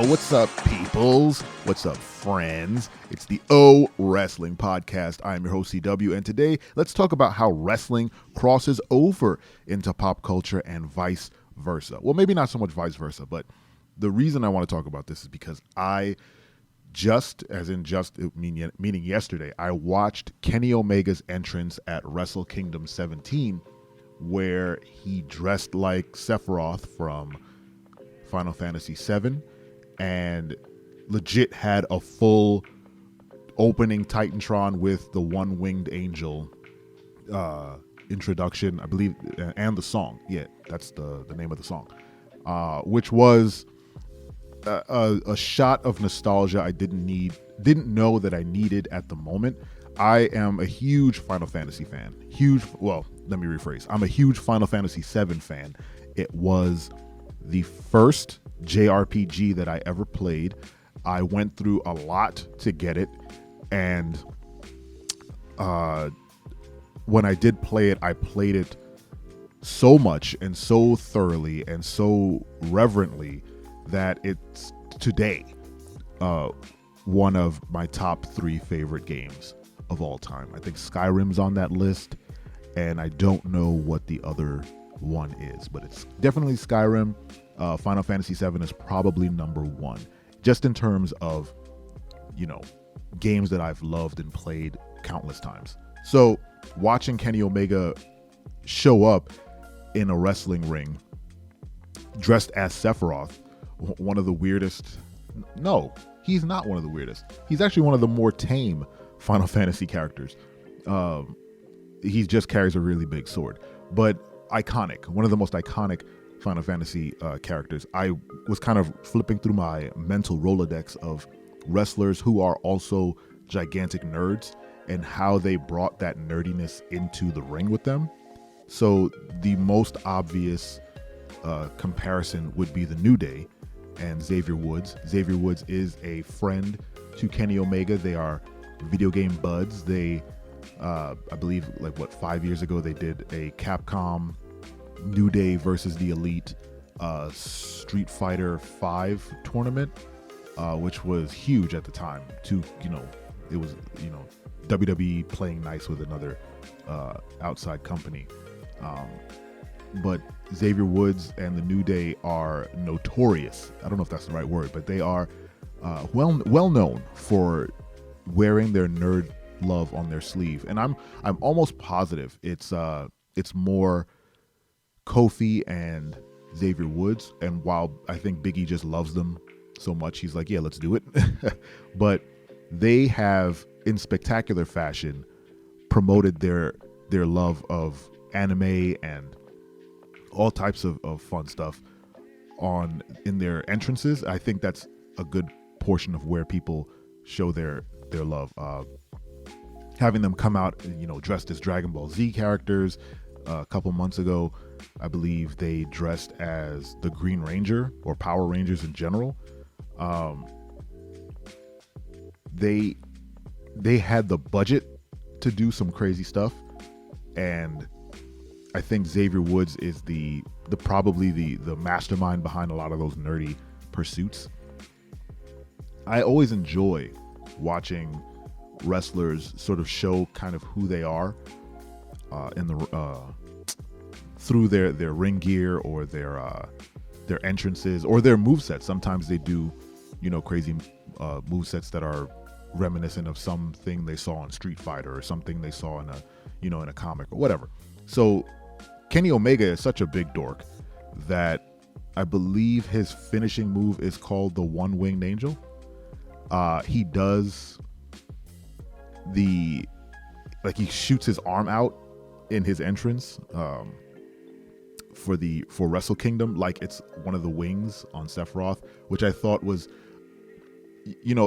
What's up, peoples? What's up, friends? It's the O Wrestling Podcast. I'm your host, CW, and today let's talk about how wrestling crosses over into pop culture and vice versa. Well, maybe not so much vice versa, but the reason I want to talk about this is because meaning yesterday, I watched Kenny Omega's entrance at Wrestle Kingdom 17, where he dressed like Sephiroth from Final Fantasy 7 and legit had a full opening Titantron with the one-winged angel introduction, I believe, and the song. Yeah, that's the name of the song, which was a shot of nostalgia I didn't know that I needed at the moment. I am a huge Final Fantasy fan. Let me rephrase. I'm a huge Final Fantasy 7 fan. It was the first JRPG that I ever played. I went through a lot to get it, and when I did play it, I played it so much and so thoroughly and so reverently that it's today one of my top 3 favorite games of all time. I think Skyrim's on that list, and I don't know what the other one is, but it's definitely Skyrim. Final Fantasy 7 is probably number 1, just in terms of, games that I've loved and played countless times. So watching Kenny Omega show up in a wrestling ring dressed as Sephiroth, one of the weirdest. No, he's not one of the weirdest. He's actually one of the more tame Final Fantasy characters. He just carries a really big sword, but iconic. One of the most iconic Final Fantasy characters. I was kind of flipping through my mental Rolodex of wrestlers who are also gigantic nerds and how they brought that nerdiness into the ring with them. So the most obvious comparison would be the New Day and Xavier Woods. Xavier Woods is a friend to Kenny Omega. They are video game buds. They, I believe, 5 years ago, they did a Capcom New Day versus the Elite Street Fighter 5 tournament, which was huge at the time. It was WWE playing nice with another outside company. But Xavier Woods and the New Day are notorious. I don't know if that's the right word, but they are well known for wearing their nerd love on their sleeve. And I'm almost positive it's more Kofi and Xavier Woods, and while I think Biggie just loves them so much, he's like, yeah, let's do it. But they have, in spectacular fashion, promoted their love of anime and all types of fun stuff in their entrances. I think that's a good portion of where people show their love. Having them come out, dressed as Dragon Ball Z characters. A couple months ago, I believe they dressed as the Green Ranger or Power Rangers in general. They had the budget to do some crazy stuff, and I think Xavier Woods is probably the mastermind behind a lot of those nerdy pursuits. I always enjoy watching wrestlers sort of show kind of who they are through their ring gear or their entrances or their movesets. Sometimes they do crazy movesets that are reminiscent of something they saw in Street Fighter or something they saw in a comic or whatever. So Kenny Omega is such a big dork that I believe his finishing move is called the one-winged angel. He does he shoots his arm out in his entrance for Wrestle Kingdom, like it's one of the wings on Sephiroth, which I thought was,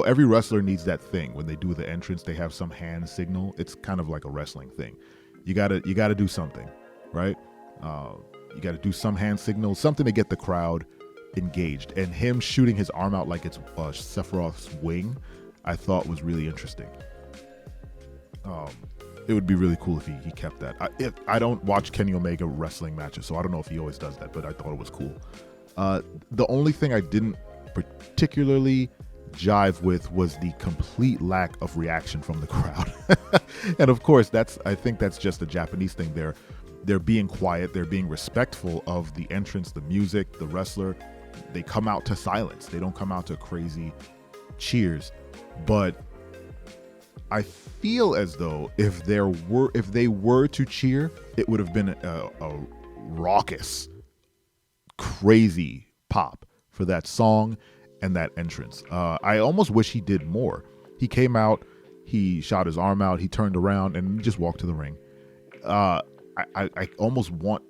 every wrestler needs that thing when they do the entrance. They have some hand signal. It's kind of like a wrestling thing. You gotta do something, right? You gotta do some hand signal, something to get the crowd engaged. And him shooting his arm out like it's Sephiroth's wing, I thought was really interesting. It would be really cool if he kept that. I don't watch Kenny Omega wrestling matches, so I don't know if he always does that, but I thought it was cool. The only thing I didn't particularly jive with was the complete lack of reaction from the crowd. And of course, I think that's just a Japanese thing. They're being quiet, they're being respectful of the entrance, the music, the wrestler. They come out to silence. They don't come out to crazy cheers. But I feel as though if they were to cheer, it would have been a raucous, crazy pop for that song and that entrance. I almost wish he did more. He came out, he shot his arm out, he turned around and just walked to the ring. I almost want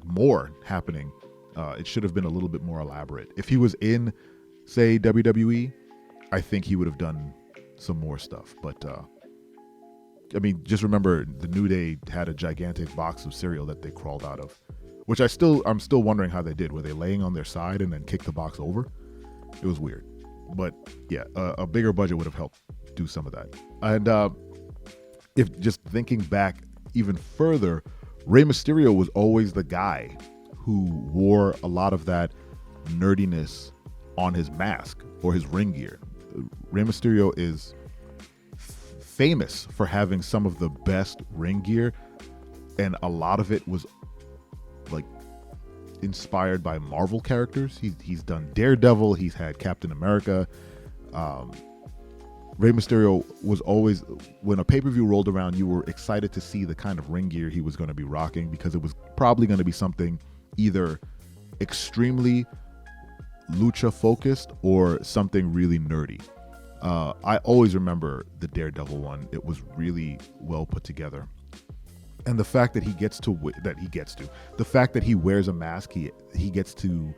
more happening. It should have been a little bit more elaborate. If he was in, say, WWE, I think he would have done some more stuff. But I mean, just remember the New Day had a gigantic box of cereal that they crawled out of, which I'm still wondering how they did. Were they laying on their side and then kicked the box over? It was weird. But yeah, a bigger budget would have helped do some of that. And if just thinking back even further, Rey Mysterio was always the guy who wore a lot of that nerdiness on his mask or his ring gear. Rey Mysterio is famous for having some of the best ring gear, and a lot of it was like inspired by Marvel characters. He's done Daredevil, he's had Captain America. Rey Mysterio was always, when a pay-per-view rolled around, you were excited to see the kind of ring gear he was going to be rocking, because it was probably going to be something either extremely lucha focused or something really nerdy. I always remember the Daredevil one. It was really well put together. And the fact that the fact that he wears a mask, he gets to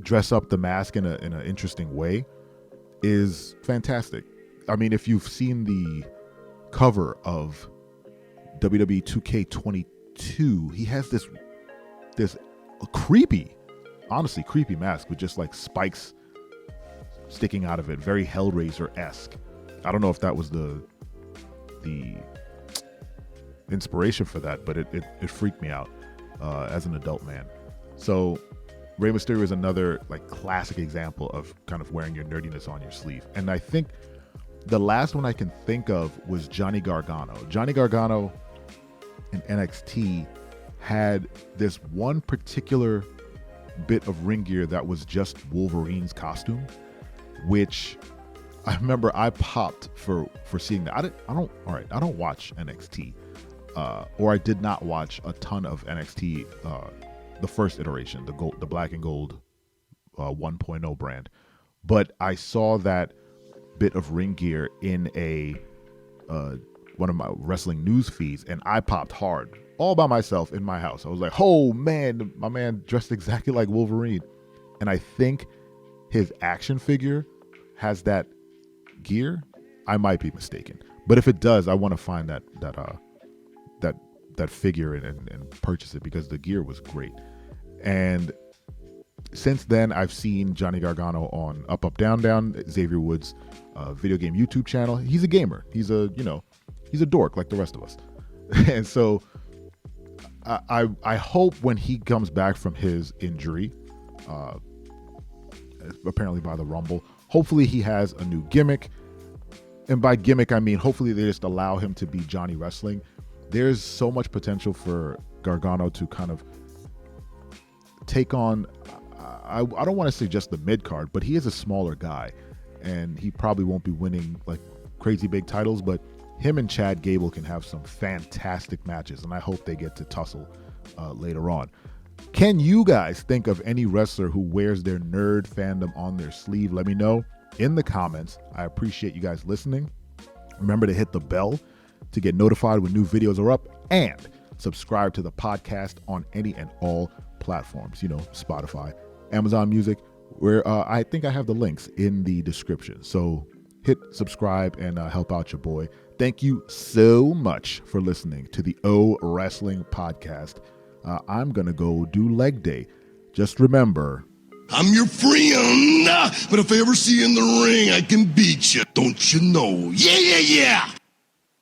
dress up the mask in an interesting way, is fantastic. I mean, if you've seen the cover of WWE 2K22, he has this creepy, honestly creepy mask with just like spikes sticking out of it, very Hellraiser-esque. I don't know if that was the inspiration for that, but it freaked me out as an adult man. So Rey Mysterio is another like classic example of kind of wearing your nerdiness on your sleeve. And I think the last one I can think of was Johnny Gargano. Johnny Gargano in NXT had this one particular bit of ring gear that was just Wolverine's costume, which I remember I popped for seeing that. I don't watch NXT, or I did not watch a ton of NXT, the first iteration, the black and gold 1.0 brand, but I saw that bit of ring gear in one of my wrestling news feeds, and I popped hard all by myself in my house. I was like, oh man, my man dressed exactly like Wolverine. And I think his action figure has that gear. I might be mistaken, but if it does, I want to find that figure and purchase it, because the gear was great. And since then, I've seen Johnny Gargano on Up Up Down Down, Xavier Woods' video game YouTube channel. He's a gamer. He's a dork like the rest of us. And so I hope when he comes back from his injury, apparently by the Rumble, hopefully he has a new gimmick. And by gimmick, I mean hopefully they just allow him to be Johnny Wrestling. There's so much potential for Gargano to kind of take on, I don't want to say just the mid card, but he is a smaller guy, and he probably won't be winning like crazy big titles, but him and Chad Gable can have some fantastic matches, and I hope they get to tussle later on. Can you guys think of any wrestler who wears their nerd fandom on their sleeve? Let me know in the comments. I appreciate you guys listening. Remember to hit the bell to get notified when new videos are up, and subscribe to the podcast on any and all platforms, Spotify, Amazon Music, where I think I have the links in the description. So hit subscribe and help out your boy. Thank you so much for listening to the O Wrestling Podcast. I'm going to go do leg day. Just remember, I'm your friend, but if I ever see you in the ring, I can beat you. Don't you know? Yeah, yeah, yeah.